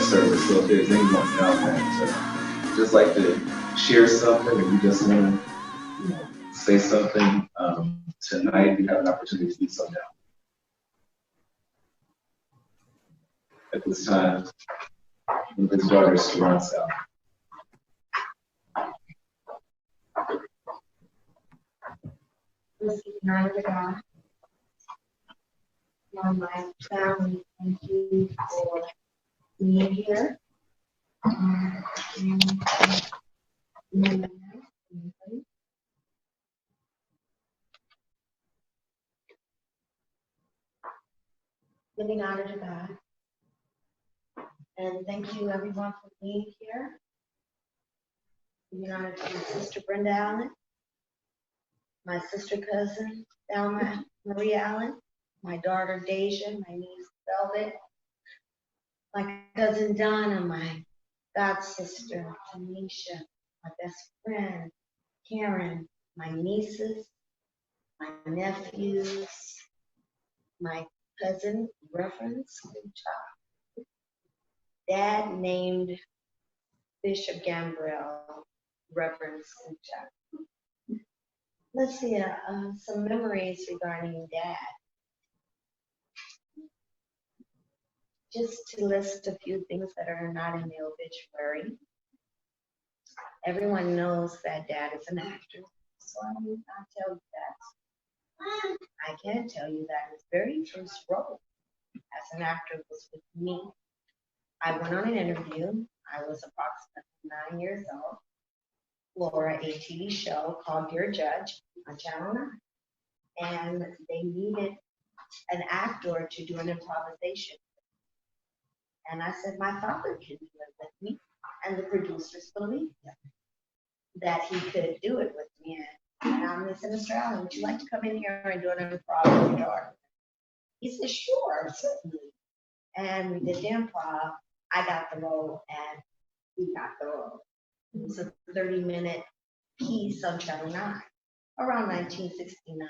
service. So if there's anyone out there that just like to share something, or you just want to say something tonight, you have an opportunity to do so now. At this time, his daughter is Sharon's out. Let's give honor to God. Now, my family, thank you for being here. Giving honor to God. And thank you, everyone, for being here. Giving honor to my sister Brenda Allen, my sister cousin Thelma Marie Allen, my daughter Deja, my niece Velvet, my cousin Donna, my god sister Tanisha, my best friend Karen, my nieces, my nephews, my cousin Reverend Scooter. Dad named Bishop Gambriel Reverend Scooter. Let's see, some memories regarding Dad. Just to list a few things that are not in the obituary. Everyone knows that Dad is an actor, so I will not tell you that. I can tell you that his very first role as an actor was with me. I went on an interview. I was approximately 9 years old for a TV show called Dear Judge on Channel 9. And they needed an actor to do an improvisation. And I said, my father can do it with me. And the producers believed him, that he could do it with me. And I'm Miss Australia, would you like to come in here and do an improv with your daughter? He said, sure, certainly. And we did the improv. I got the role, and he got the role. It was a 30-minute piece on Channel 9, around 1969,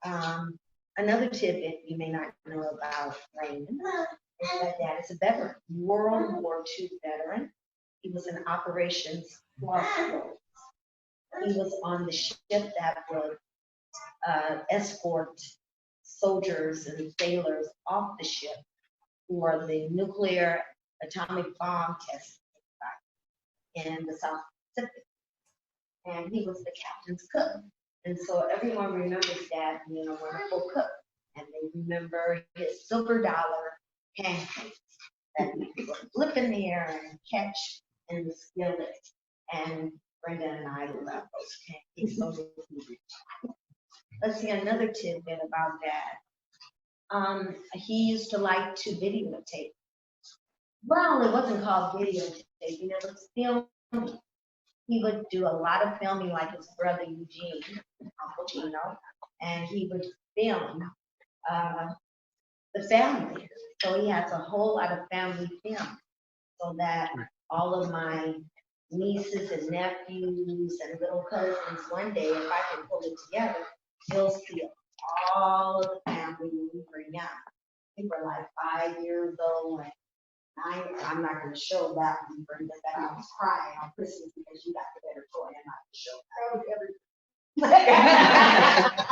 1970. Another tidbit you may not know about Raymond is that Dad is a veteran, World War II veteran. He was in Operations Crossroads. He was on the ship that would escort soldiers and sailors off the ship for the nuclear atomic bomb test in the South Pacific. And he was the captain's cook. And so everyone remembers Dad being a wonderful cook. And they remember his silver dollar pancakes that he would flip in the air and catch in the skillet. And Brenda and I love those pancakes. Let's see another tidbit about Dad. He used to like to videotape. Well, it wasn't called videotaping, it was filming. He would do a lot of filming like his brother Eugene, Uncle Gino, and he would film the family. So he has a whole lot of family film, so that all of my nieces and nephews and little cousins, one day, if I can pull it together, you'll see all of the family when we were young. We were like 5 years old. And I'm not going to show that one, Brenda, that I was crying on Christmas because you got the better toy. I'm not going to show that.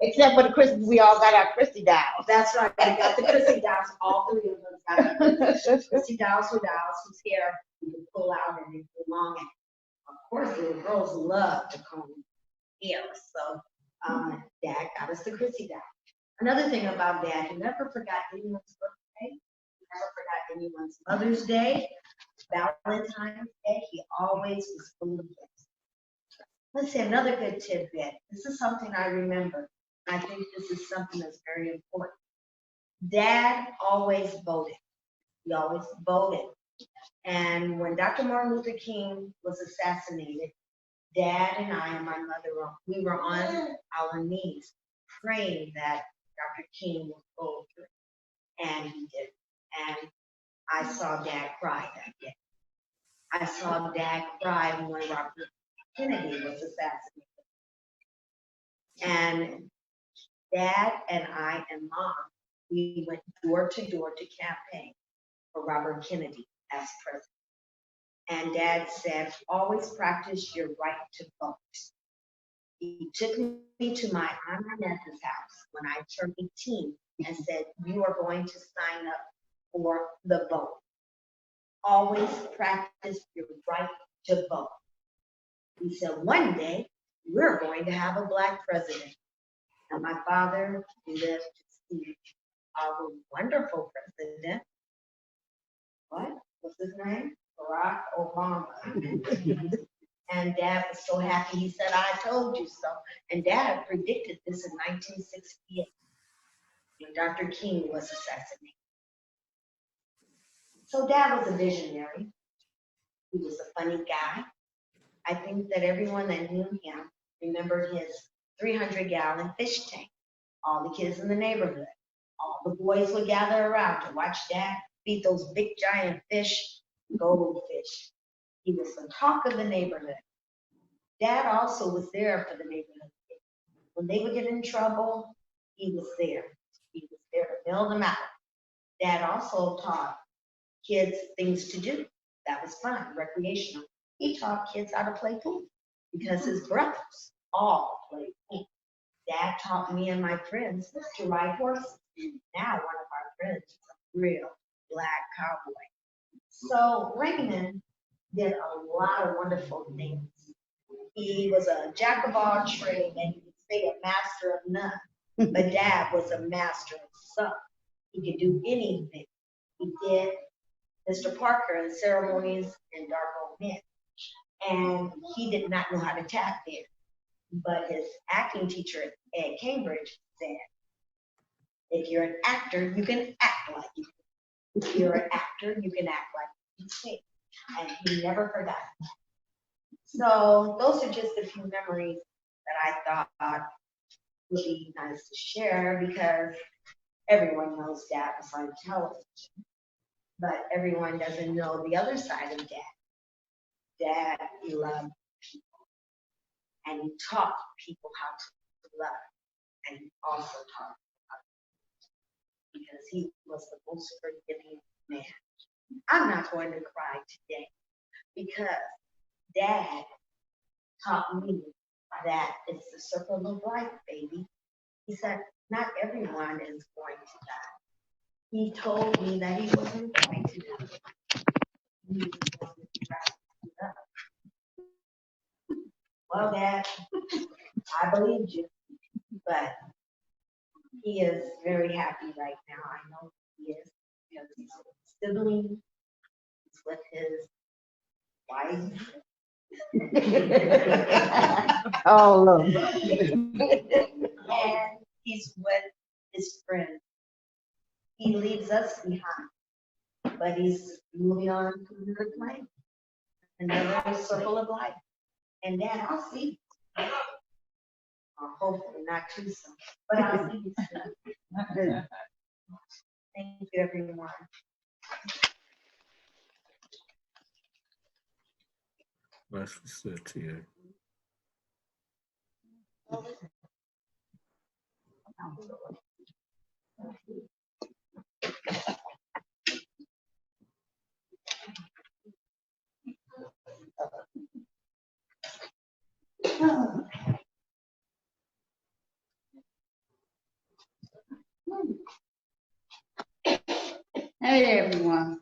Except for the Christmas, we all got our Christy dolls. That's right. I got the Christy dolls. All three of us got the Christy dolls were dolls whose hair you could pull out and it grew long. And of course, little girls love to comb hair. So Dad got us the Christy doll. Another thing about Dad, he never forgot anyone's birthday. He never forgot anyone's Mother's Day, Valentine's Day. He always was full of gifts. Let's see another good tidbit. This is something I remember. I think this is something that's very important. Dad always voted. He always voted. And when Dr. Martin Luther King was assassinated, Dad and I and my mother, we were on our knees praying that Dr. King would go through. And he did. And I saw Dad cry that day. I saw Dad cry when Robert Kennedy was assassinated. And Dad and I and Mom we went door to door to campaign for Robert Kennedy as president. And Dad said, always practice your right to vote. He took me to my Aunt Annette's house when I turned 18 and said, you are going to sign up for the vote. Always practice your right to vote. He said, one day, we're going to have a Black president. And my father lived to see our wonderful president. What was his name? Barack Obama. And Dad was so happy. He said, I told you so. And Dad predicted this in 1968 when Dr. King was assassinated. So Dad was a visionary. He was a funny guy. I think that everyone that knew him remembered his 300-gallon fish tank. All the kids in the neighborhood, all the boys would gather around to watch Dad feed those big giant fish, goldfish. He was the talk of the neighborhood. Dad also was there for the neighborhood kids. When they would get in trouble, he was there. He was there to bail them out. Dad also taught kids things to do. That was fun, recreational. He taught kids how to play pool because his brothers all played pool. Dad taught me and my friends to ride horses. Now one of our friends is a real Black cowboy. So Raymond did a lot of wonderful things. He was a jack of all trades and you could say a master of none. But Dad was a master of some. He could do anything. He did Mr. Parker in ceremonies and dark old men. And he did not know how to tap dance. But his acting teacher at Cambridge said, if you're an actor, you can act like you. If you're an actor, you can act like you sing. And he never forgot. So those are just a few memories that I thought would be nice to share because everyone knows Dad was on television. But everyone doesn't know the other side of Dad. Dad loved people. And he taught people how to love. And he also taught people because he was the most forgiving man. I'm not going to cry today because Dad taught me that it's the circle of life, baby. He said, not everyone is going to die. He told me that he wasn't going to die. He was going to wrap it up. Well, Dad, I believed you, but he is very happy right now. I know he is because he's with his siblings, he's with his wife. Oh, look. And he's with his friends. He leaves us behind, but he's moving on to another plane, another circle of life. And Dad, I'll see you. Hopefully not too soon, but I'll see you soon. Thank you, everyone. Nicely said, Tia. Hey, everyone.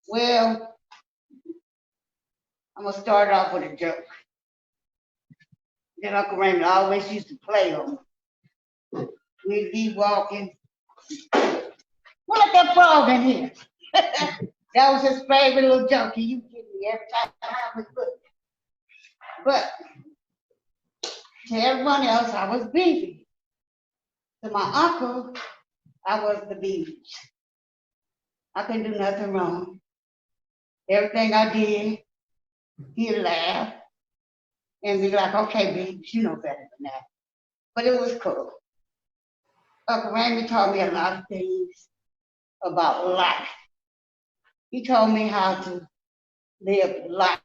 Well, I'm going to start off with a joke that Uncle Raymond always used to play on. We'd be walking. Well, let that frog in here. That was his favorite little joke. He used to give me every time I was good. But to everyone else, I was Beavy. To my uncle, I was the Beavy. I couldn't do nothing wrong. Everything I did, he'd laugh and be like, okay, babe, you know better than that. But it was cool. Uncle Raymond taught me a lot of things about life. He told me how to live life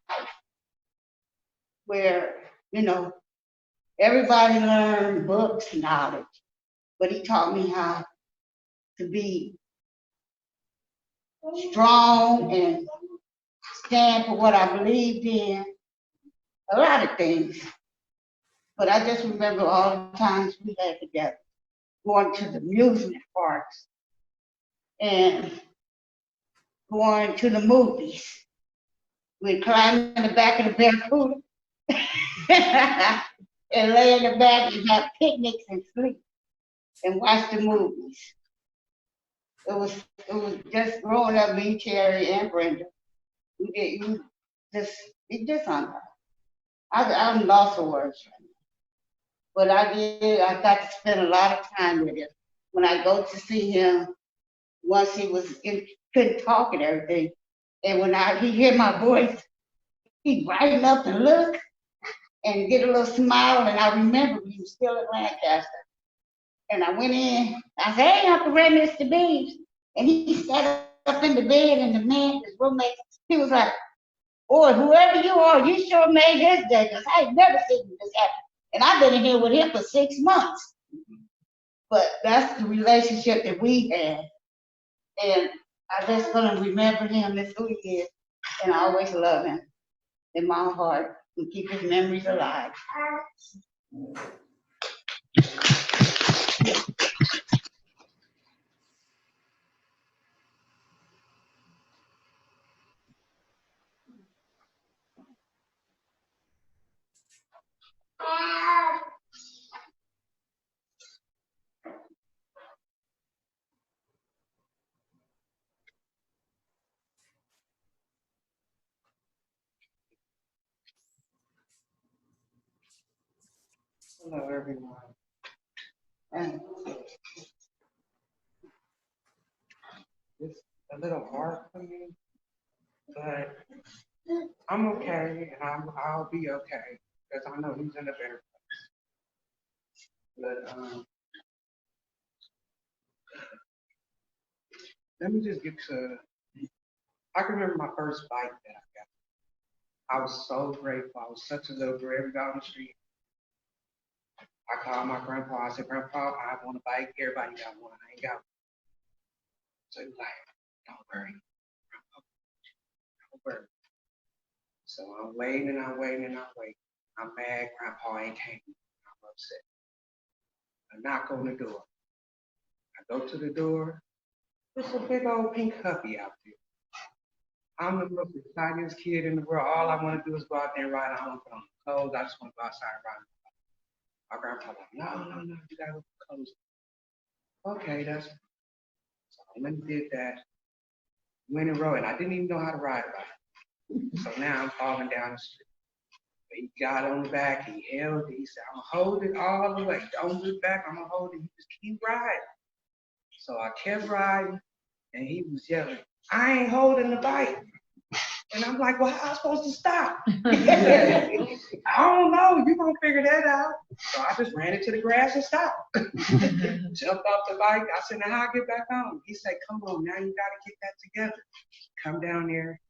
where, everybody learned books, knowledge, but he taught me how to be strong and stand for what I believed in, a lot of things. But I just remember all the times we had together, going to the amusement parks and going to the movies. We'd climb in the back of the Barracuda and lay in the back and have picnics and sleep and watch the movies. It was just growing up, me, Cherry, and Brenda. It just unreal. I'm lost for words. But I got to spend a lot of time with him. When I go to see him, once he couldn't talk and everything, and when he hear my voice, he'd brighten up and look and get a little smile. And I remember he was still at Lancaster. And I went in, I said, "Hey, Uncle Ray, Mr. Beeves." And he sat up in the bed, and the man, his roommate, he was like, "Boy, whoever you are, you sure made this day, because I ain't never seen this happen." And I've been in here with him for 6 months. But that's the relationship that we had. And I just gonna remember him as who he is. And I always love him in my heart and keep his memories alive. Hello, everyone. And It's a little hard for me, but I'm okay, and I'll be okay because I know he's in a better place. But let me just get to. I can remember my first bike that I got. I was so grateful. I was such a little girl. Every guy on the street, I called my grandpa. I said, "Grandpa, I want a bike. Everybody got one. I ain't got one." So he was like, "Don't worry, Grandpa, don't worry." So I'm waiting and I'm waiting and I'm waiting. I'm mad Grandpa ain't came. I'm upset. I knock on the door. I go to the door. There's a big old pink puppy out there. I'm the most excited kid in the world. All I want to do is go out there and ride. I don't want to put on clothes. I just want to go outside and ride. My grandpa like, no, you gotta put clothes on. Okay, that's fine. So I went and did that. Went and rode, and I didn't even know how to ride a bike. So now I'm falling down the street. He got on the back, he held it, he said, "I'm gonna hold it all the way. Don't look back, I'm gonna hold it. You just keep riding." So I kept riding, and he was yelling, "I ain't holding the bike." And I'm like, "Well, how am I supposed to stop?" He said, "I don't know, you're gonna figure that out." So I just ran into the grass and stopped. Jumped off the bike. I said, "Now how I get back on?" He said, "Come on, now you gotta get that together." Come down there,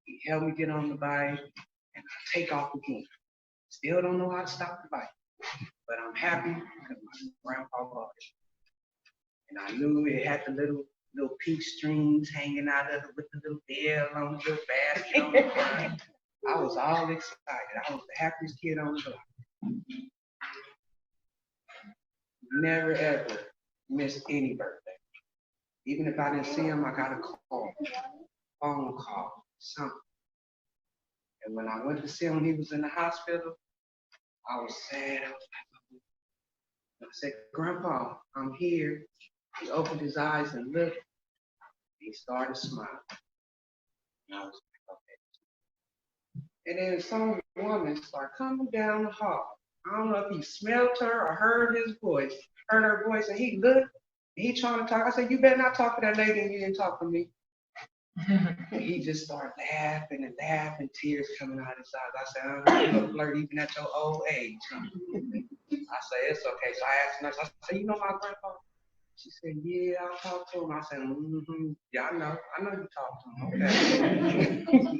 he helped me get on the bike, and I take off again. Still don't know how to stop the bike, but I'm happy because my grandpa bought it. And I knew it had the little pink strings hanging out of it with the little bell on the little basket on the front. I was all excited. I was the happiest kid on the block. Never ever missed any birthday. Even if I didn't see him, I got a call, phone call, something. And when I went to see him, he was in the hospital. I was sad. I said, "Grandpa, I'm here." He opened his eyes and looked. He started smiling. And I was like, okay. And then some woman started coming down the hall. I don't know if he smelled her or heard her voice, and he looked. And he trying to talk. I said, "You better not talk to that lady, and you didn't talk to me." And he just started laughing and laughing, tears coming out of his eyes. I said, "You look flirt even at your old age." I said, "It's okay." So I asked the nurse, I said, "You know my grandpa?" She said, "Yeah, I talked to him." I said, "Yeah, I know you talked to him, okay."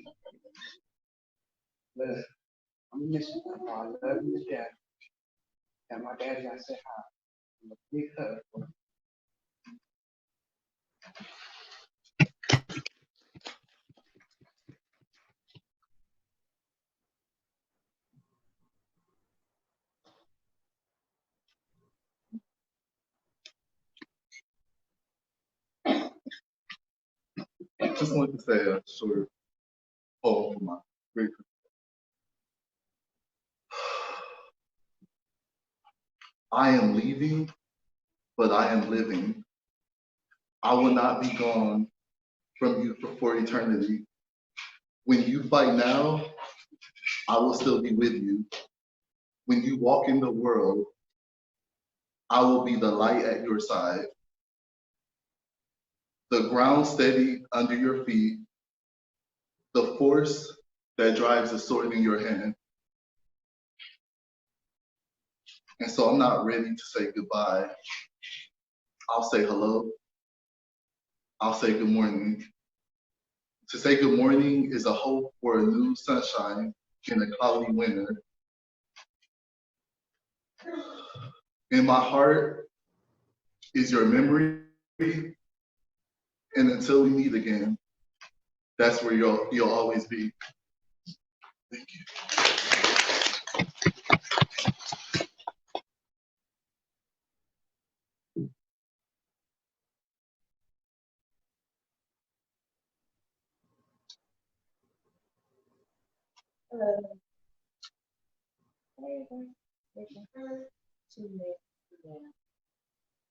Look, I'm gonna miss you, Grandpa. I love you to death. And my daddy, I said hi. I'm a big hug for him. I just wanted to say a short poem for my great. I am leaving, but I am living. I will not be gone from you for eternity. When you fight now, I will still be with you. When you walk in the world, I will be the light at your side. The ground steady under your feet, the force that drives the sword in your hand. And so I'm not ready to say goodbye. I'll say hello. I'll say good morning. To say good morning is a hope for a new sunshine in a cloudy winter. In my heart is your memory, and until we meet again, that's where you'll always be. Thank you.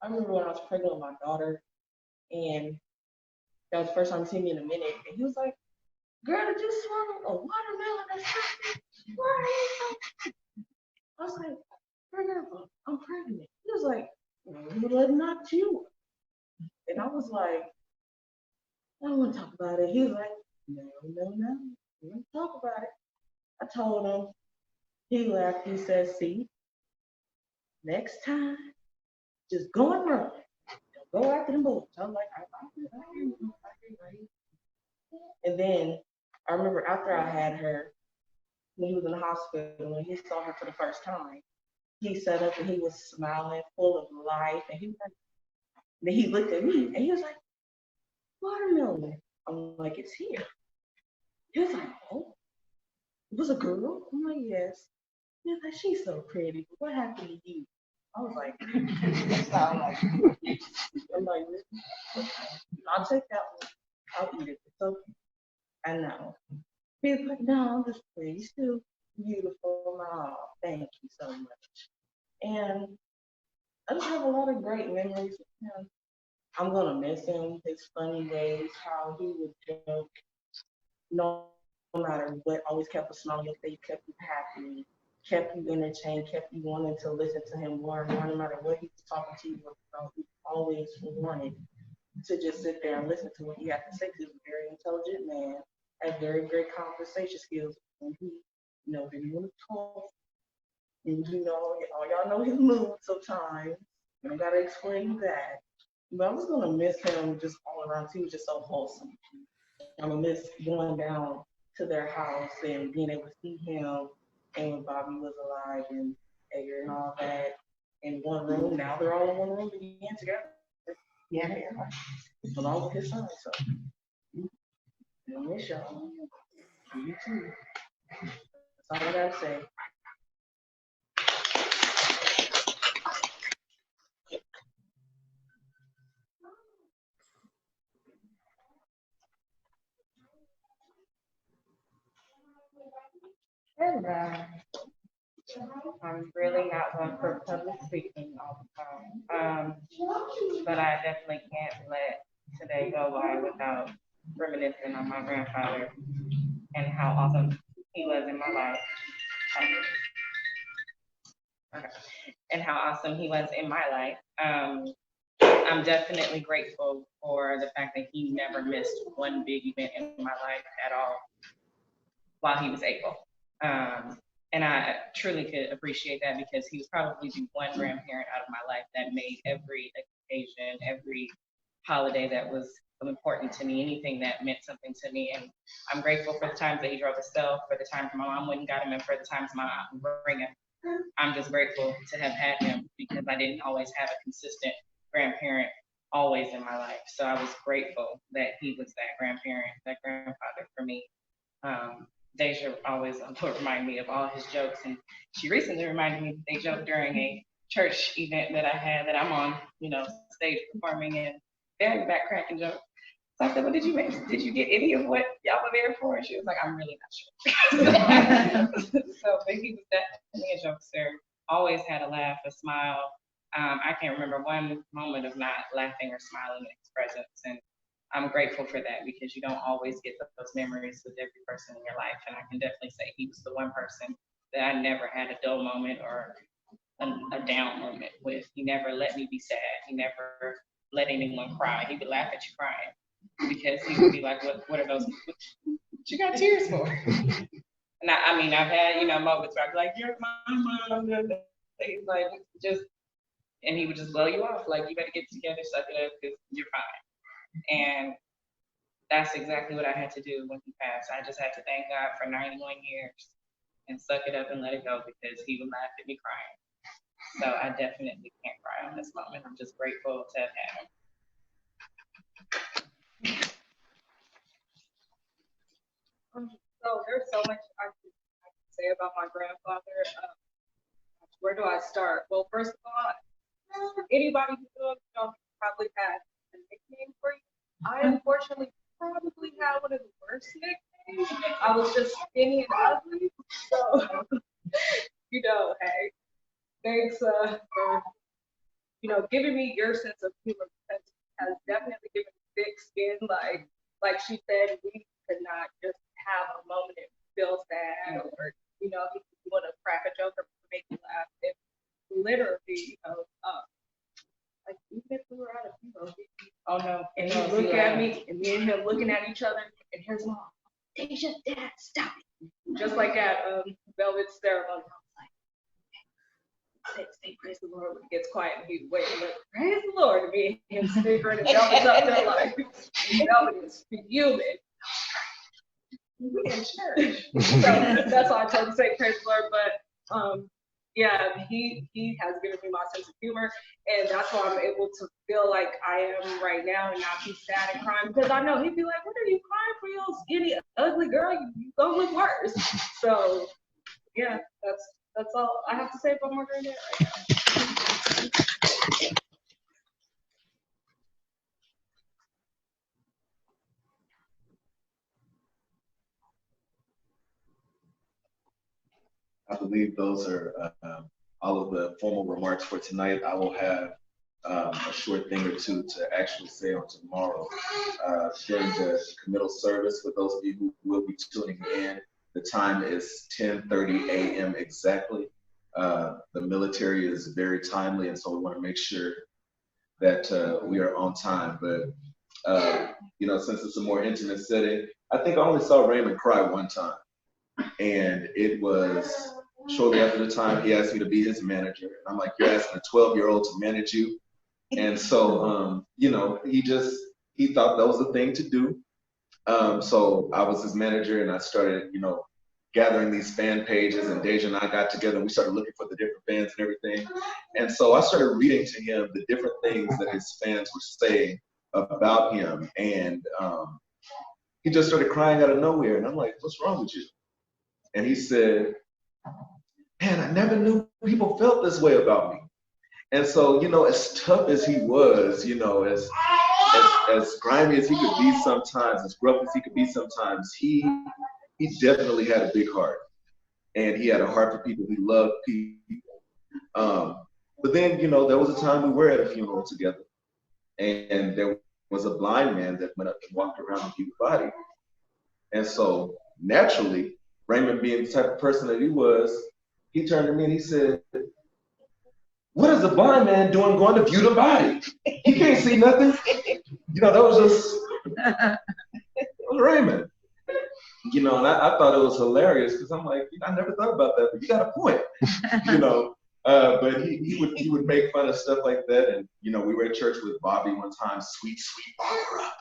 I remember when I was pregnant with my daughter, and that was the first time he seen me in a minute, and he was like, "Girl, did you swallow a watermelon or something? Why are you so?" I was like, "Grandpa, I'm pregnant." He was like, "Well, not you." And I was like, "I don't want to talk about it." He was like, "No, no, no, we don't talk about it." I told him. He laughed. He said, "See, next time, just go and run. Don't go after the bullets." I was like, I hear you. And then I remember after I had her, when he was in the hospital, when he saw her for the first time, he sat up and he was smiling, full of life. And he was like, then he looked at me and he was like, "Watermelon." I'm like, "It's here." He was like, "Oh, it was a girl?" I'm like, "Yes." He was like, "She's so pretty. But what happened to you?" I was like, I'm like, "Okay, I'll take that one. I'll eat it. It's okay." I know. He was like, "No, I'm just pretty. You're still beautiful." Oh, thank you so much. And I just have a lot of great memories with him. I'm gonna miss him, his funny ways, how he would joke, no matter what, always kept a smile on your face, kept you happy, kept you entertained, kept you wanting to listen to him more and more, no matter what he was talking to you about. He always wanted to just sit there and listen to what he had to say. He was a very intelligent man, had very great conversation skills, and he, didn't want to talk. And all y'all know his mood sometimes. You don't gotta explain that. But I'm just gonna miss him just all around. He was just so wholesome. I'm gonna miss going down to their house and being able to see him and when Bobby was alive and Edgar and all that in one room. Now they're all in one room again together. Yeah, along with his son. So I miss y'all. You too. That's all I gotta say. Hello. I'm really not one for public speaking all the time. But I definitely can't let today go by without reminiscing on my grandfather and how awesome he was in my life. Okay. And how awesome he was in my life. I'm definitely grateful for the fact that he never missed one big event in my life at all while he was able. And I truly could appreciate that because he was probably the one grandparent out of my life that made every occasion, every holiday that was important to me, anything that meant something to me. And I'm grateful for the times that he drove himself, for the times my mom went and got him, and for the times my aunt would bring him. I'm just grateful to have had him because I didn't always have a consistent grandparent always in my life. So I was grateful that he was that grandparent, that grandfather for me. Deja always would remind me of all his jokes, and she recently reminded me that they joked during a church event that I had that I'm on, stage performing, and they're in the back cracking jokes. So I said, well, did you get any of what y'all were there for? And she was like, I'm really not sure. So, but he was definitely a jokester, always had a laugh, a smile. I can't remember one moment of not laughing or smiling in his presence. And I'm grateful for that because you don't always get those memories with every person in your life. And I can definitely say he was the one person that I never had a dull moment or a down moment with. He never let me be sad. He never let anyone cry. He would laugh at you crying because he would be like, what are those? What you got tears for? And I mean, I've had, moments where I'd be like, you're my mom. He's like, and he would just blow you off. Like, you better get together, suck it up, because you're fine. And that's exactly what I had to do when he passed. I just had to thank God for 91 years and suck it up and let it go because he would laugh at me crying. So I definitely can't cry on this moment. I'm just grateful to have had him. So there's so much I can say about my grandfather. Where do I start? Well, first of all, anybody who knows probably had a nickname for you. I unfortunately probably had one of the worst nicknames. I was just skinny and ugly. So, hey, thanks for, giving me your sense of humor because it has definitely given me thick skin. Like she said, we could not just have a moment and feel sad or, if you want to crack a joke or make you laugh. It literally, like even if we were out of Oh no. and he look at me and me and him looking at each other and his mom, Deja, Dad, stop it. Just like at Velvet Ceremony. I was like, say praise the Lord when it gets quiet and he's waiting, like, praise the Lord, and me and him sniggering and Velvet's up there like, Velvet is human. We in church. So that's why I told him to say praise the Lord, but yeah, he has given me my sense of humor, and that's why I'm able to feel like I am right now and not be sad and crying, because I know he'd be like, what are you crying for, you skinny, ugly girl? You gonna look worse. So yeah, that's all I have to say about my granddad right now. I believe those are all of the formal remarks for tonight. I will have a short thing or two to actually say on tomorrow during the committal service. For those of you who will be tuning in, the time is 10:30 a.m. exactly. The military is very timely, and so we want to make sure that we are on time. But since it's a more intimate setting, I think I only saw Raymond cry one time. And it was shortly after the time he asked me to be his manager. And I'm like, you're asking a 12-year-old to manage you? And so, he thought that was the thing to do. So I was his manager and I started, gathering these fan pages, and Deja and I got together and we started looking for the different fans and everything. And so I started reading to him the different things that his fans were saying about him. And he just started crying out of nowhere. And I'm like, what's wrong with you? And he said, man, I never knew people felt this way about me. And so, as tough as he was, as grimy as he could be sometimes, as gruff as he could be sometimes, he definitely had a big heart. And he had a heart for people. He loved people. But then, there was a time we were at a funeral together. And there was a blind man that went up and walked around the human body. And so, naturally, Raymond, being the type of person that he was, he turned to me and he said, what is a blind man doing going to view the body? He can't see nothing. That was just, it was Raymond. And I thought it was hilarious because I'm like, I never thought about that, but you got a point. But he would make fun of stuff like that. And, we were at church with Bobby one time, sweet Barbara.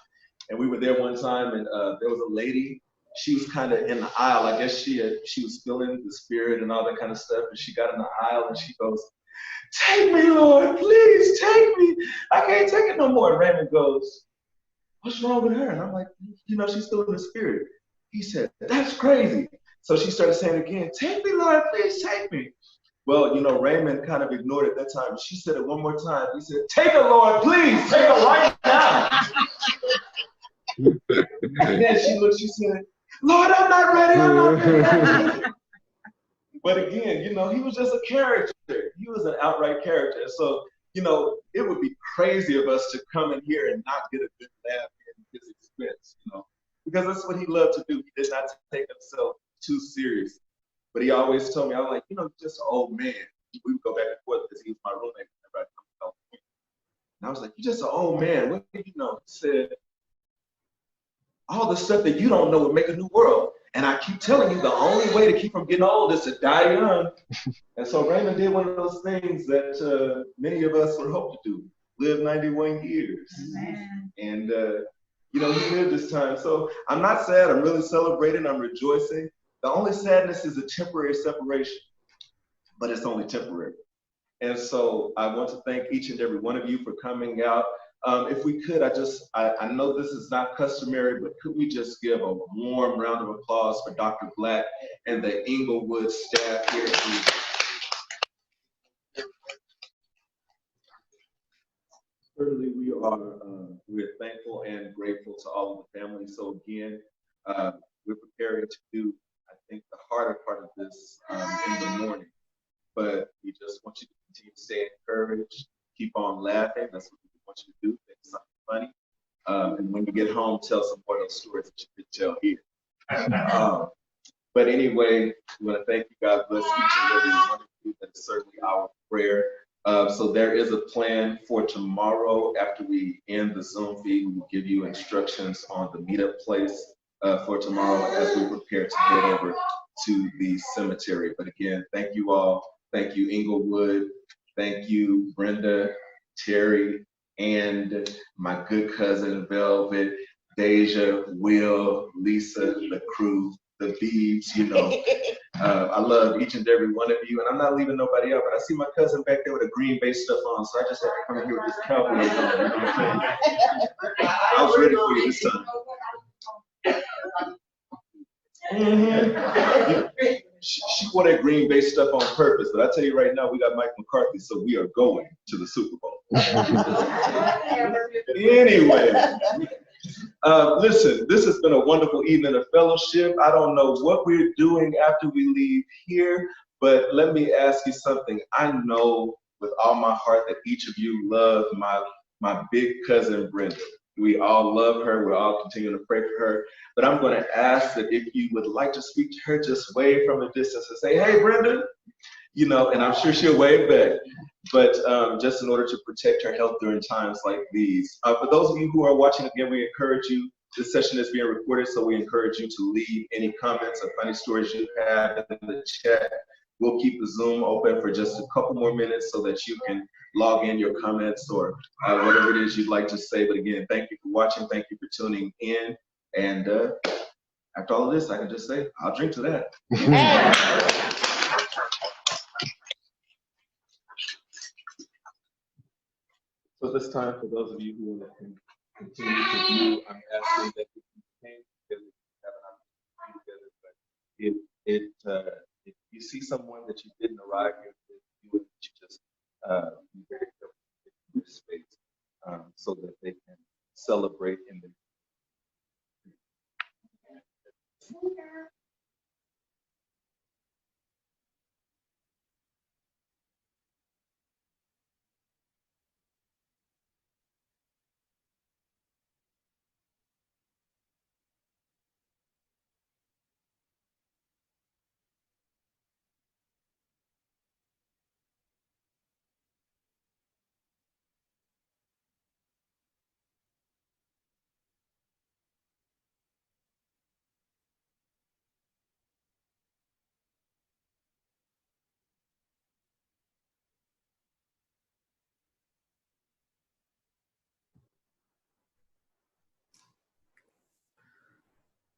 And we were there one time and there was a lady. She was kind of in the aisle. I guess she was feeling the spirit and all that kind of stuff. And she got in the aisle and she goes, take me, Lord, please take me. I can't take it no more. And Raymond goes, what's wrong with her? And I'm like, you know, she's still in the spirit. He said, that's crazy. So she started saying again, take me, Lord, please take me. Well, you know, Raymond kind of ignored it that time. She said it one more time. He said, take her, Lord, please, take her right now. And then she looked, she said, Lord, I'm not ready, I'm not ready. But again, you know, he was just a character. He was an outright character. And so, you know, it would be crazy of us to come in here and not get a good laugh in his expense, you know, because that's what he loved to do. He did not take himself too serious. But he always told me, I was like, you know, just an old man. We would go back and forth because he was my roommate whenever I come to California. And I was like, you're just an old man. What do you know? He said, all the stuff that you don't know would make a new world. And I keep telling you, the only way to keep from getting old is to die young. And so Raymond did one of those things that many of us would hope to do, live 91 years. Amen. And, you know, he lived this time. So I'm not sad. I'm really celebrating. I'm rejoicing. The only sadness is a temporary separation, but it's only temporary. And so I want to thank each and every one of you for coming out. If we could, I know this is not customary, but could we just give a warm round of applause for Dr. Black and the Inglewood staff here. Certainly we're thankful and grateful to all of the families. So again, we're preparing to do, I think, the harder part of this in the morning, but we just want you to continue to stay encouraged, keep on laughing. That's what we want you to do, think something funny. And when you get home, tell some more of those stories that you could tell here. But anyway, we want to thank you. God bless each and every one of you. That's certainly our prayer. So there is a plan for tomorrow. After we end the Zoom feed, we will give you instructions on the meetup place for tomorrow as we prepare to head over to the cemetery. But again, thank you all. Thank you, Inglewood. Thank you, Brenda, Terry, and my good cousin, Velvet, Deja, Will, Lisa, the crew, the Beebs, you know. I love each and every one of you, and I'm not leaving nobody out, but I see my cousin back there with a Green Bay stuff on, so I just have to come in here with this cowboy on, you know what I'm saying? I was ready for you this time. She wore that Green Bay stuff on purpose, but I tell you right now, we got Mike McCarthy, so we are going to the Super Bowl. Anyway, listen, this has been a wonderful evening of fellowship. I don't know what we're doing after we leave here, but let me ask you something. I know with all my heart that each of you love my big cousin, Brenda. We all love her. We're all continuing to pray for her. But I'm going to ask that if you would like to speak to her, just wave from a distance and say, hey, Brenda, you know, and I'm sure she'll wave back. But just in order to protect her health during times like these. For those of you who are watching, again, we encourage you. This session is being recorded, so we encourage you to leave any comments or funny stories you have in the chat. We'll keep the Zoom open for just a couple more minutes so that you can log in your comments or whatever it is you'd like to say. But again, thank you for watching. Thank you for tuning in. And after all of this, I can just say, I'll drink to that. So this time, for those of you who want to continue to view, I'm asking that if you can, because we have an opportunity together, but if you see someone that you didn't arrive here with, you would just be very careful in this space so that they can celebrate in the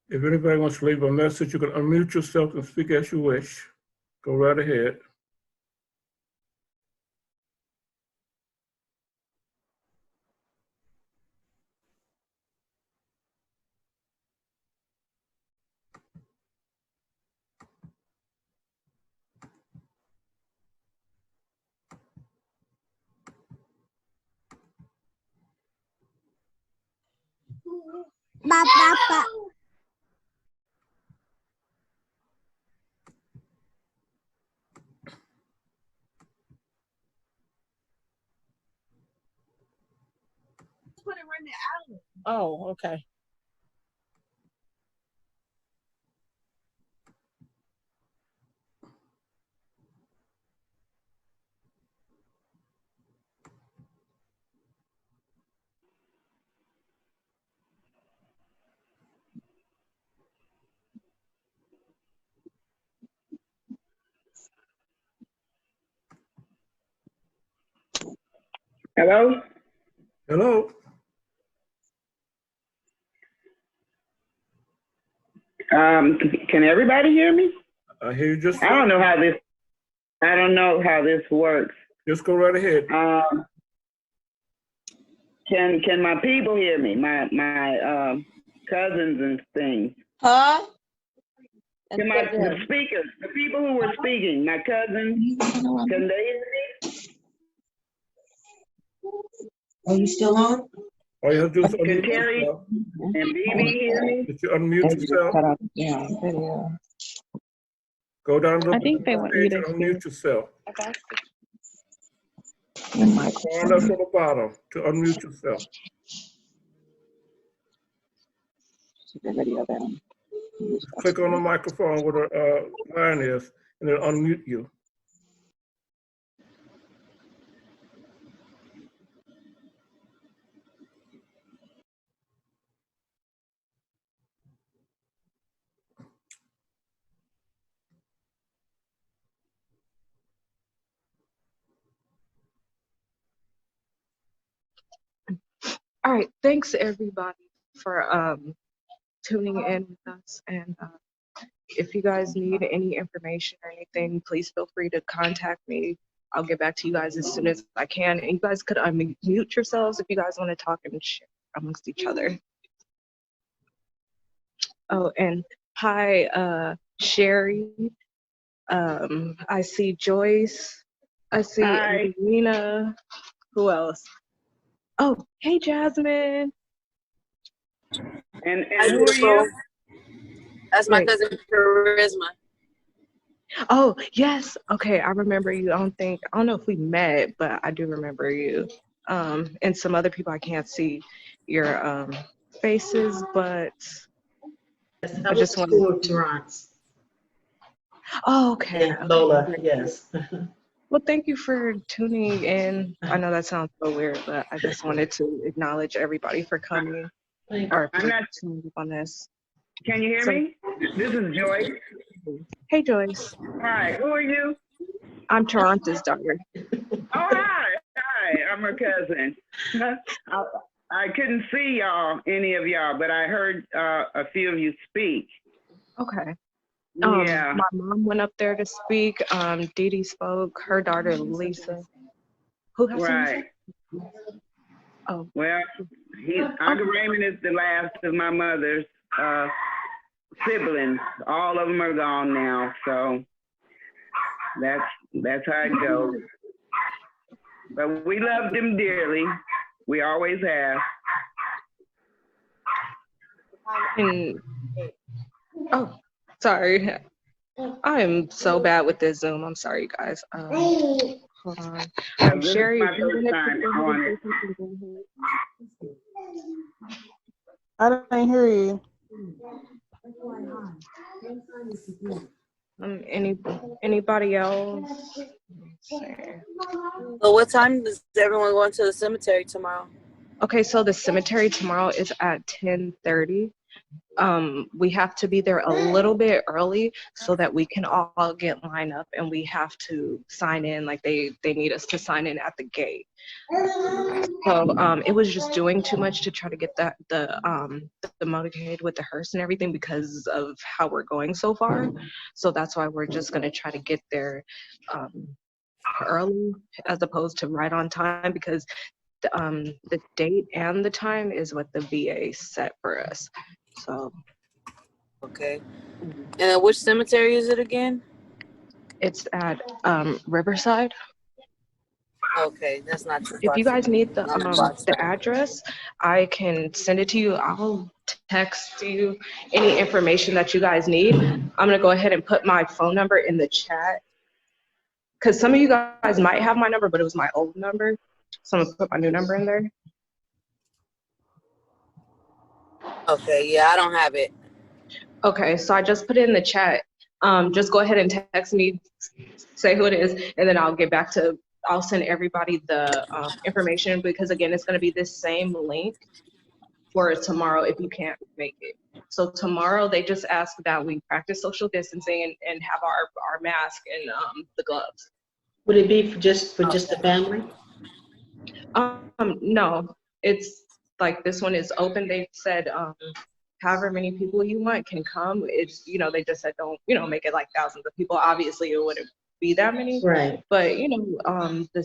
If anybody wants to leave a message, you can unmute yourself and speak as you wish. Go right ahead. Oh, okay. Hello? Hello? Can everybody hear me? I hear you just I fine. don't know how this works. Just go right ahead. Can my people hear me? My cousins and things. Huh? Can the speakers, the people who were speaking, my cousins, can they hear me? Are you still on? All you have to do is Can unmute Terry yourself. and BB hear me? Did you unmute yourself? Video. Go down to I think they the want you page to and hear. unmute yourself. Your mic. Scroll up to the bottom to unmute yourself. The video down. Click on the microphone where the line is, and then unmute you. All right, thanks everybody for tuning in with us. And if you guys need any information or anything, please feel free to contact me. I'll get back to you guys as soon as I can. And you guys could unmute yourselves if you guys want to talk and share amongst each other. Oh, and hi, Sherry. I see Joyce. I see Hi. Angelina. Who else? Oh, hey, Jasmine. And who are you? That's my Wait. cousin Charisma. Oh, yes. Okay, I remember you. I don't know if we met, but I do remember you. And some other people I can't see your faces, but I just want School of Terrence. Oh, okay. Yeah, Okay, Lola, great. yes. Well, thank you for tuning in. I know that sounds so weird, but I just wanted to acknowledge everybody for coming or I'm for not, tuning up on this. can you hear So, me? This is Joyce. hey, Joyce. Hi, who are you? I'm Toronto's daughter. Oh, hi. Hi, I'm her cousin. I couldn't see y'all, any of y'all, but I heard a few of you speak. Okay. Yeah. My mom went up there to speak. Dee Dee spoke. Her daughter, Lisa. Who has Right. Oh. Well, Uncle Raymond is the last of my mother's siblings. All of them are gone now, so that's how it goes. But we love them dearly. We always have. And, oh, sorry. I am so bad with this Zoom. I'm sorry, you guys. Hold on. This Sherry, is my first time on it. I didn't hear you. Anybody else? So what time is everyone going to the cemetery tomorrow? Okay, so the cemetery tomorrow is at 10:30. We have to be there a little bit early so that we can all get lined up, and we have to sign in. Like they need us to sign in at the gate. So it was just doing too much to try to get the motorcade with the hearse and everything because of how we're going so far. So that's why we're just gonna try to get there early as opposed to right on time, because the date and the time is what the VA set for us. So. Okay. And which cemetery is it again? It's at Riverside. Okay, that's not too If far you from guys me. need I'm in Boston. the address, I can send it to you. I'll text you any information that you guys need. I'm gonna go ahead and put my phone number in the chat because some of you guys might have my number, but it was my old number. So I'm gonna put my new number in there. Okay, yeah, I don't have it. Okay, so I just put it in the chat. Just go ahead and text me, say who it is, and then I'll send everybody the information because again, it's gonna be this same link for tomorrow if you can't make it. So tomorrow they just ask that we practice social distancing and have our mask and the gloves. Would it be for just the family? No, it's like this one is open. They said however many people you want can come. It's they just said don't make it like thousands of people. Obviously it wouldn't be that many. Right. But the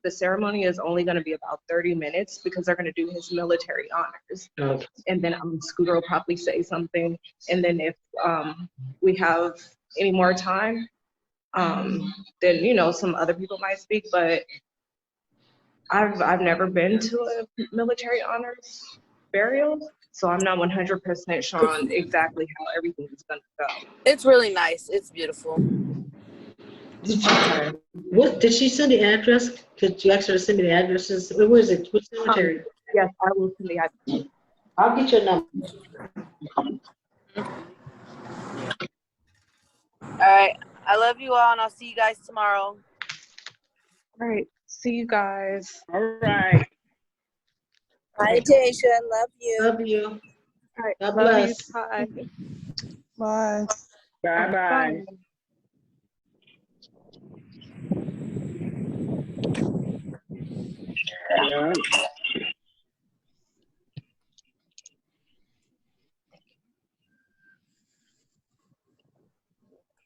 ceremony is only going to be about 30 minutes because they're going to do his military honors. Okay. And then Scooter will probably say something. And then if we have any more time, then some other people might speak. But I've never been to a military honors burial, so I'm not 100% sure on exactly how everything is gonna go. It's really nice. It's beautiful. Did she send the address? Could you ask her to send me the addresses? Where is it? Which cemetery? Yes, I will send the address. I'll get your number. All right. I love you all, and I'll see you guys tomorrow. All right. See you guys. All right. Bye, Tasha. Love you. Love you. All right. God Love bless. you. Bye. Bye. Bye-bye. Yeah.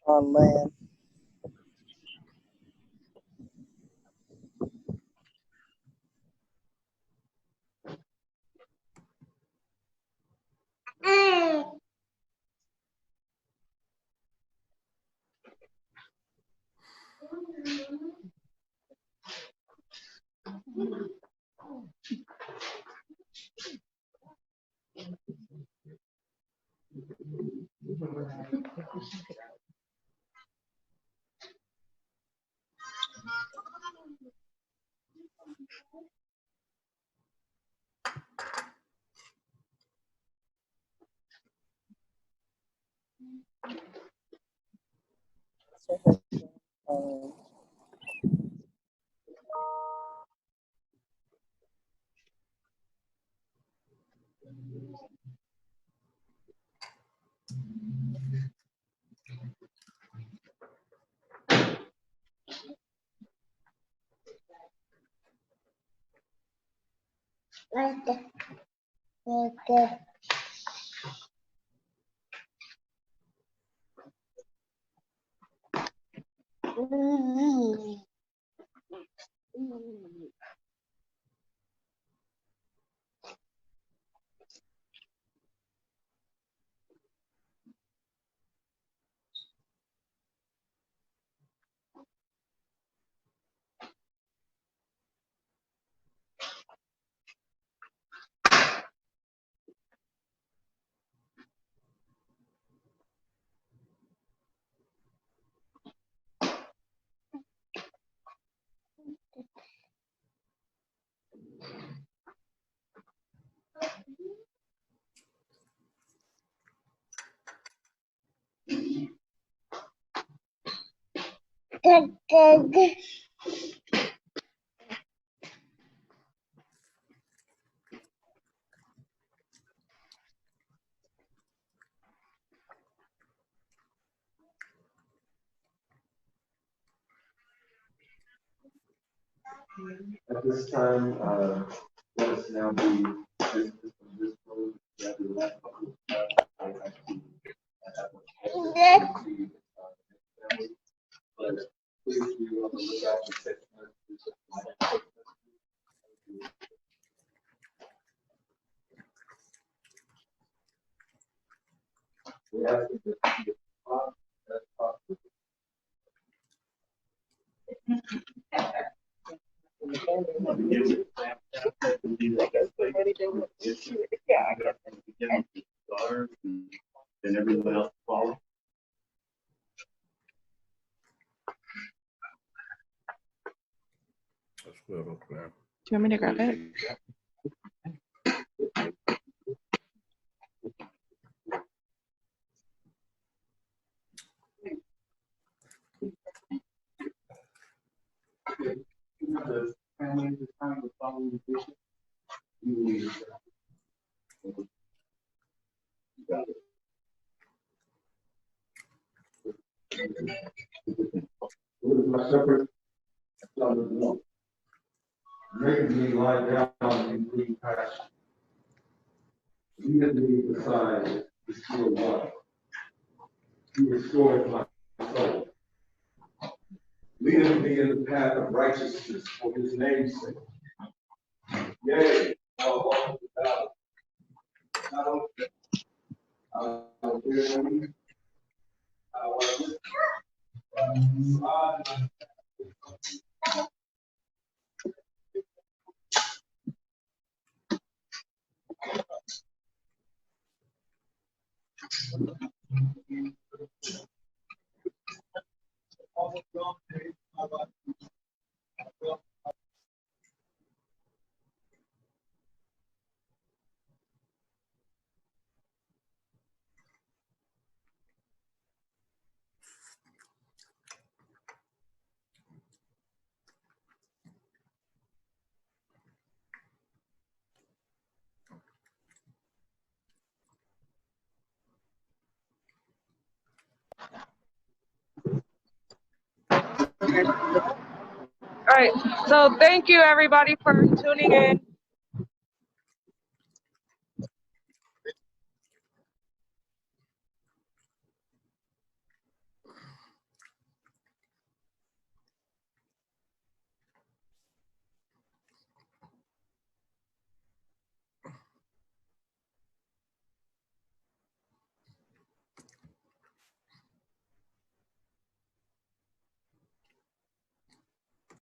Oh, man. At this time, let us now be dismissed from this room. We have the last couple of I actually have a family, but please be on the lookout for text messages. We ask you to be as possible. And everyone else follow. That's good, okay. Do you want me to grab it? The family is trying to follow the vision. You got it. What is my shepherd? Making me lie down in green pasture. Leading me beside the still water. He restores my soul. Leading me in the path of righteousness for his name's sake. Yea, I'll walk the valley. I will fear no evil. I will All right, so thank you everybody for tuning in.